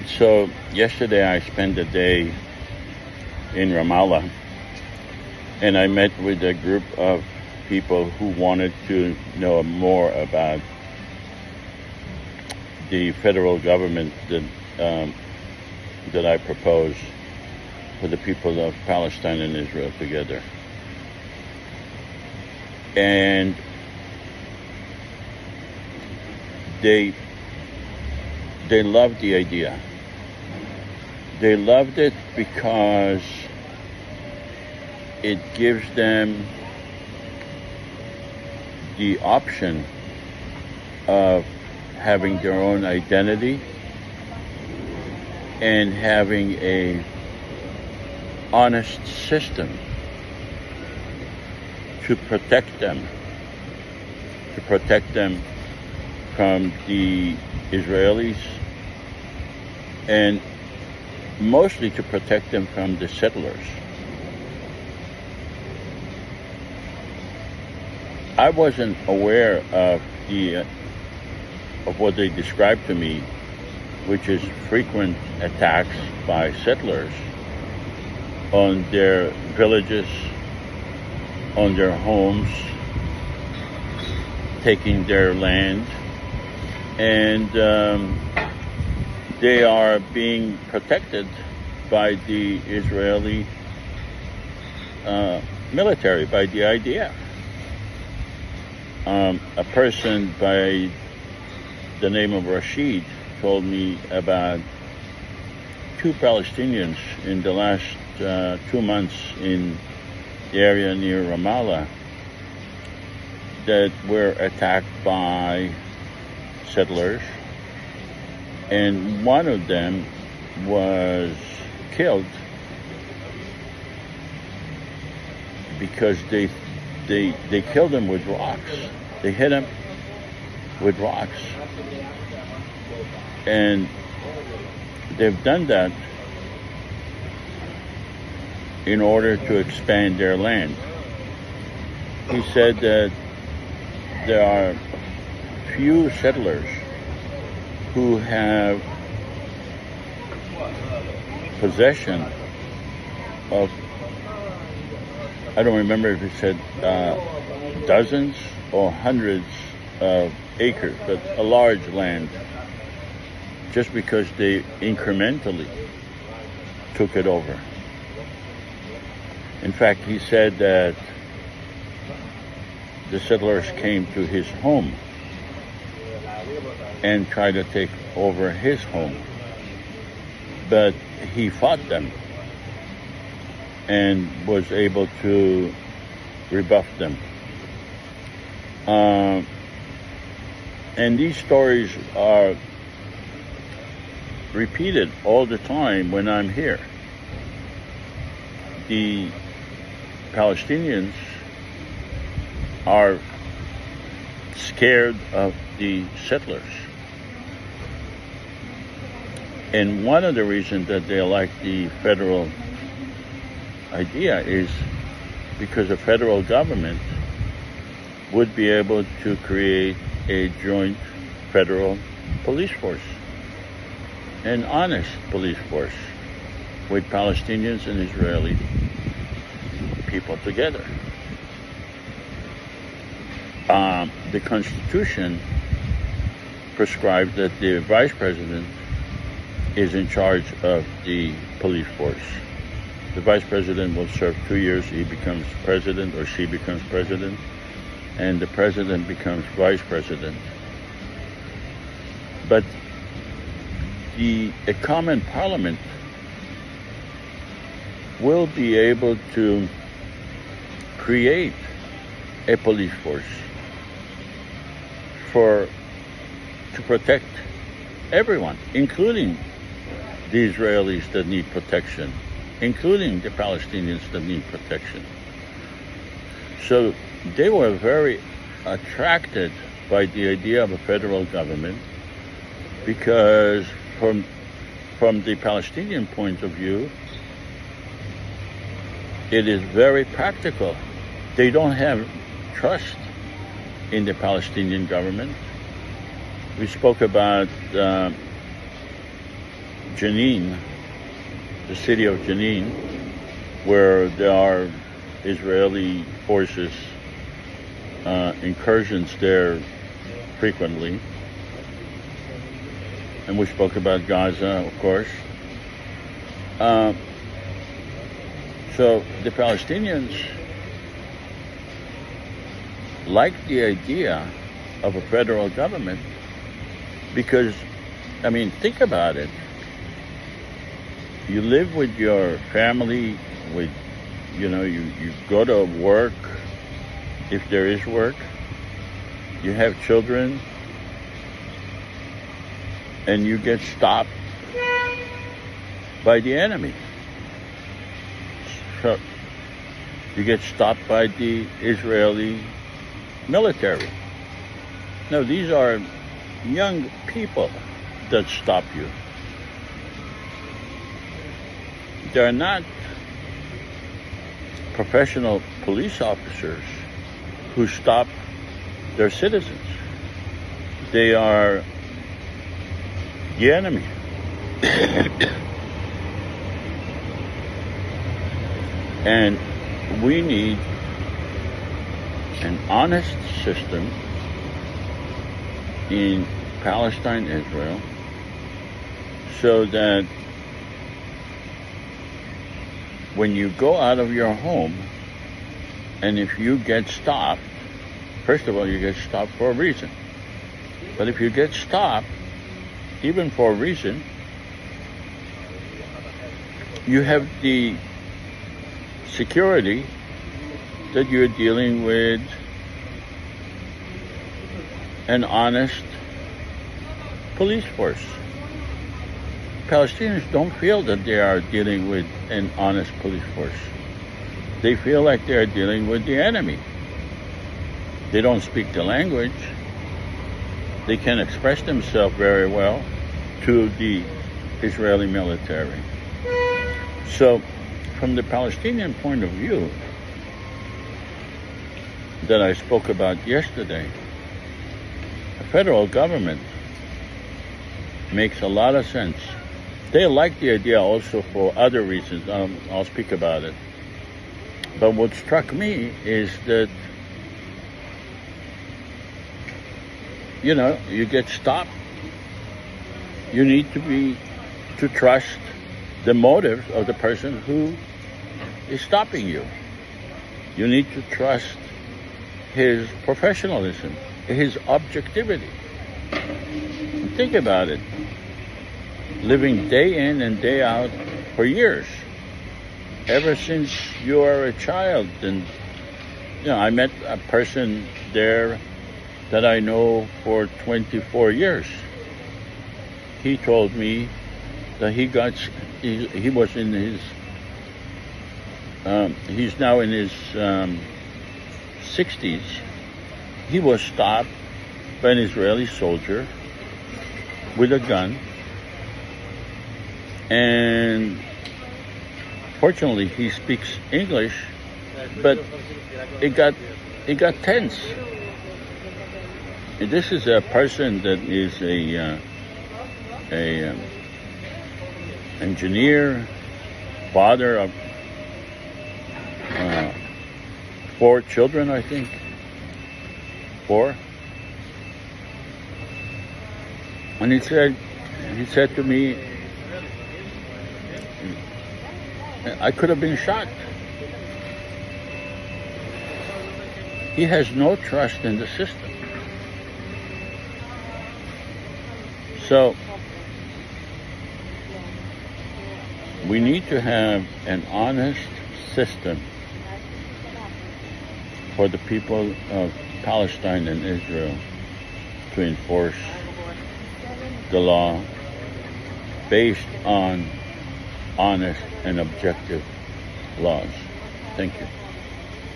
So yesterday I spent the day in Ramallah, and I met with a group of people who wanted to know more about the federal government that I propose for the people of Palestine and Israel together. And they loved the idea. They loved it because it gives them the option of having their own identity and having a honest system to protect them from the Israelis, and mostly to protect them from the settlers. I wasn't aware of what they described to me, which is frequent attacks by settlers on their villages, on their homes, taking their land, and they are being protected by the Israeli military, by the IDF. A person by the name of Rashid told me about 2 Palestinians in the last 2 months in the area near Ramallah that were attacked by settlers, and one of them was killed because they killed him with rocks. They hit him with rocks, and they've done that in order to expand their land. He said that there are few settlers who have possession of, I don't remember if he said dozens or hundreds of acres, but a large land, just because they incrementally took it over. In fact, he said that the settlers came to his home and tried to take over his home, but he fought them and was able to rebuff them. And these stories are repeated all the time when I'm here. The Palestinians are scared of the settlers. And one of the reasons that they like the federal idea is because the federal government would be able to create a joint federal police force, an honest police force with Palestinians and Israeli people together. The Constitution prescribes that the vice president is in charge of the police force. The vice president will serve 2 years. He becomes president, or she becomes president, and the president becomes vice president. But a common parliament will be able to create a police force to protect everyone, including the Israelis that need protection, including the Palestinians that need protection. So they were very attracted by the idea of a federal government because from the Palestinian point of view, it is very practical. They don't have trust in the Palestinian government. We spoke about Jenin, the city of Jenin, where there are Israeli forces incursions there frequently. And we spoke about Gaza, of course. So the Palestinians like the idea of a federal government because, I mean, think about it. You live with your family, you go to work, if there is work, you have children, and you get stopped by the enemy. So you get stopped by the Israeli military. No, these are young people that stop you. They're not professional police officers who stop their citizens. They are the enemy. And we need an honest system in Palestine, Israel, so that when you go out of your home, and if you get stopped, first of all, you get stopped for a reason. But if you get stopped, even for a reason, you have the security that you're dealing with an honest police force. Palestinians don't feel that they are dealing with an honest police force. They feel like they are dealing with the enemy. They don't speak the language. They can express themselves very well to the Israeli military. So, from the Palestinian point of view that I spoke about yesterday, the federal government makes a lot of sense. They like the idea also for other reasons. I'll speak about it. But what struck me is that, you get stopped. You need to trust the motives of the person who is stopping you. You need to trust his professionalism, his objectivity. And think about it. Living day in and day out for years, ever since you are a child. And, I met a person there that I know for 24 years. He told me that he was in his, he's now in his 60s. He was stopped by an Israeli soldier with a gun. And fortunately, he speaks English, but it got tense. And this is a person that is a engineer, father of 4 children, I think. 4. And he said to me, I could have been shot. He has no trust in the system. So, we need to have an honest system for the people of Palestine and Israel to enforce the law based on honest and objective laws. Thank you.